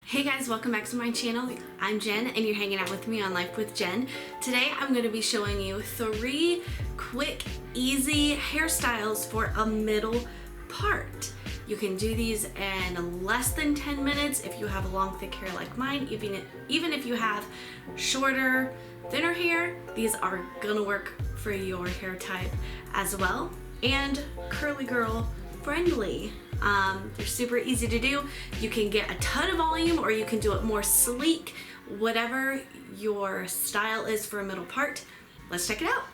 Hey guys, welcome back to my channel. I'm Jen and you're hanging out with me on Life with Jen. Today I'm going to be showing you 3 quick, easy hairstyles for a middle part. You can do these in less than 10 minutes if you have long, thick hair like mine. Even if you have shorter, thinner hair, these are gonna work for your hair type as well. And curly girl friendly. They're super easy to do. You can get a ton of volume or you can do it more sleek, whatever your style is for a middle part. Let's check it out.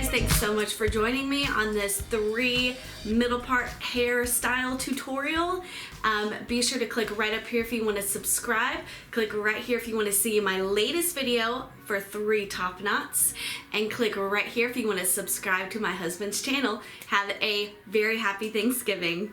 Thanks so much for joining me on this 3 middle part hairstyle tutorial. Be sure to click right up here if you want to subscribe. Click right here if you want to see my latest video for 3 top knots. And click right here if you want to subscribe to my husband's channel. Have a very happy Thanksgiving.